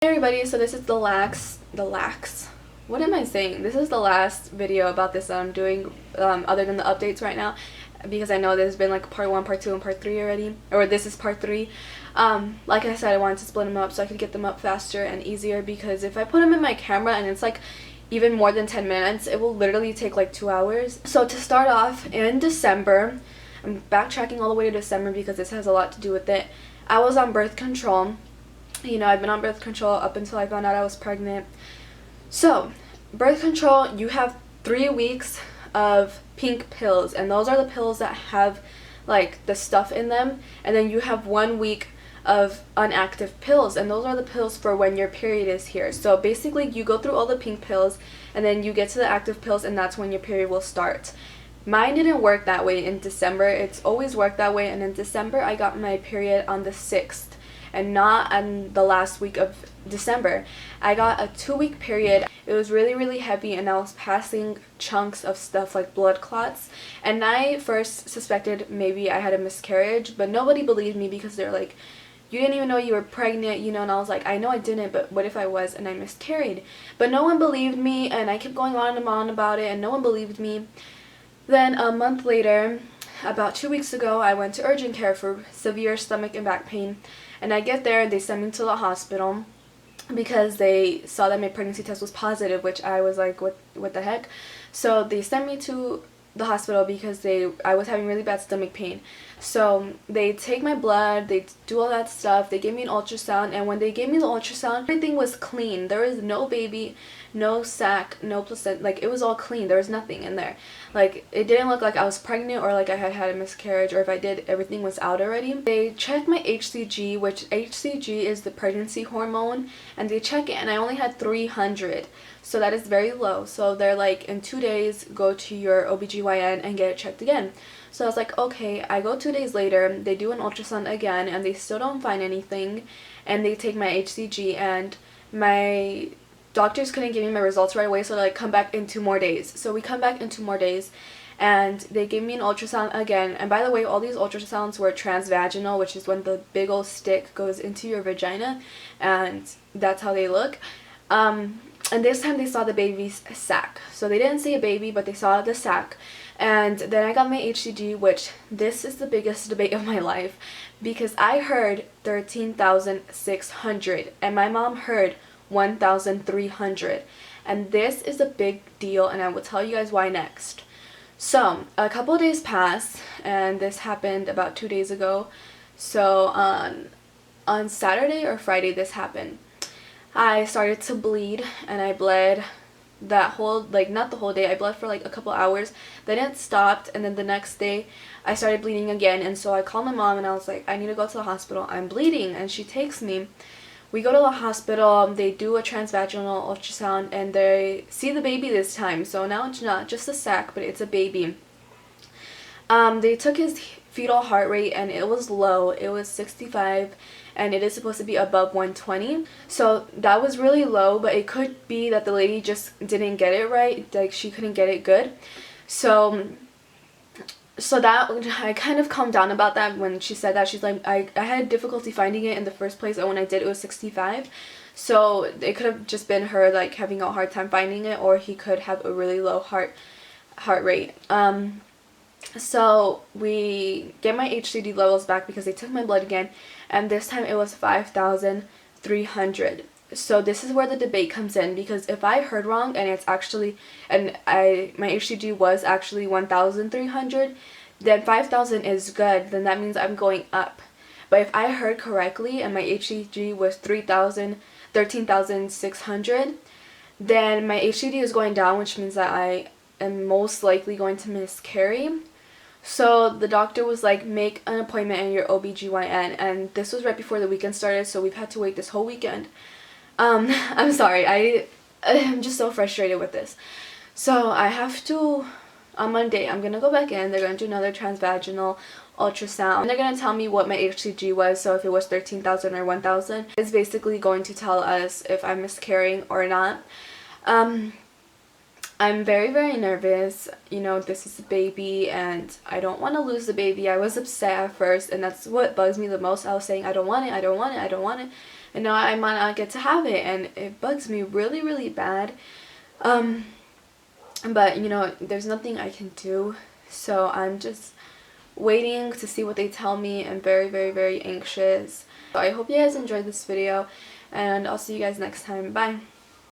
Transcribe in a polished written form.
Hey everybody, so this is what am I saying? This is the last video about this that I'm doing, other than the updates right now, because I know there's been like part 1, part 2, and part 3 already, or this is part 3. Like I said, I wanted to split them up so I could get them up faster and easier, because if I put them in my camera and it's like even more than 10 minutes, it will literally take like 2 hours. So to start off, in December, I'm backtracking all the way to December because this has a lot to do with it. I was on birth control. You know, I've been on birth control up until I found out I was pregnant. So, birth control, you have 3 weeks of pink pills, and those are the pills that have like the stuff in them, and then you have 1 week of inactive pills, and those are the pills for when your period is here. So basically you go through all the pink pills and then you get to the active pills, and that's when your period will start. Mine didn't work that way in December. It's always worked that way, and in December I got my period on the 6th and not on the last week of December. I got a 2-week period. It was really heavy, and I was passing chunks of stuff like blood clots, and I first suspected maybe I had a miscarriage, but nobody believed me because they're like, you didn't even know you were pregnant, you know, and I was like, I know I didn't, but what if I was and I miscarried? But no one believed me, and I kept going on and on about it, and no one believed me. Then a month later, about 2 weeks ago, I went to urgent care for severe stomach and back pain, and I get there and they send me to the hospital because they saw that my pregnancy test was positive, which I was like, what the heck? So they sent me to the hospital because I was having really bad stomach pain. So they take my blood, they do all that stuff, they gave me an ultrasound, and when they gave me the ultrasound, everything was clean. There was no baby, no sac, no placenta, like it was all clean. There was nothing in there. Like it didn't look like I was pregnant or like I had had a miscarriage, or if I did, everything was out already. They checked my HCG, which HCG is the pregnancy hormone, and they check it, and I only had 300. So that is very low. So they're like, in 2 days, go to your OBGYN and get it checked again. So I was like, okay. I go 2 days later, they do an ultrasound again, and they still don't find anything, and they take my HCG, and my doctors couldn't give me my results right away, so they're like, come back in 2 more days. So we come back in 2 more days, and they gave me an ultrasound again. And by the way, all these ultrasounds were transvaginal, which is when the big old stick goes into your vagina, and that's how they look. And this time they saw the baby's sac. So they didn't see a baby, but they saw the sac. And then I got my HCG, which this is the biggest debate of my life, because I heard 13,600 and my mom heard 1,300. And this is a big deal, and I will tell you guys why next. So a couple of days pass, and this happened about 2 days ago. So on Saturday or Friday this happened. I started to bleed, and I bled that whole, like, not the whole day, I bled for like a couple hours, then it stopped, and then the next day I started bleeding again. And so I called my mom and I was like, I need to go to the hospital, I'm bleeding. And she takes me. We go to the hospital, they do a transvaginal ultrasound, and they see the baby this time. So now it's not just a sac, but it's a baby. They took his fetal heart rate, and it was low. It was 65, and it is supposed to be above 120. So that was really low, but it could be that the lady just didn't get it right. Like, she couldn't get it good. So that, I kind of calmed down about that when she said that. She's like, I had difficulty finding it in the first place, and when I did, it was 65. So it could have just been her like having a hard time finding it, or he could have a really low heart rate. So we get my HCG levels back because they took my blood again, and this time it was 5,300. So this is where the debate comes in, because if I heard wrong and it's actually, and my HCG was actually 1,300, then 5,000 is good, then that means I'm going up. But if I heard correctly and my HCG was 13,600, then my HCG is going down, which means that I am most likely going to miscarry. So the doctor was like, make an appointment in your OBGYN, and this was right before the weekend started, so we've had to wait this whole weekend. I'm sorry, I'm just so frustrated with this. So I have to, on Monday, I'm gonna go back in, they're gonna do another transvaginal ultrasound, and they're gonna tell me what my HCG was. So if it was 13,000 or 1,000, it's basically going to tell us if I'm miscarrying or not. I'm very nervous. You know, this is a baby, and I don't want to lose the baby. I was upset at first, and that's what bugs me the most. I was saying, I don't want it, I don't want it, I don't want it. and now I might not get to have it, and it bugs me really, really bad. But you know, there's nothing I can do, so I'm just waiting to see what they tell me. I'm very, very, very anxious. So I hope you guys enjoyed this video, and I'll see you guys next time. Bye.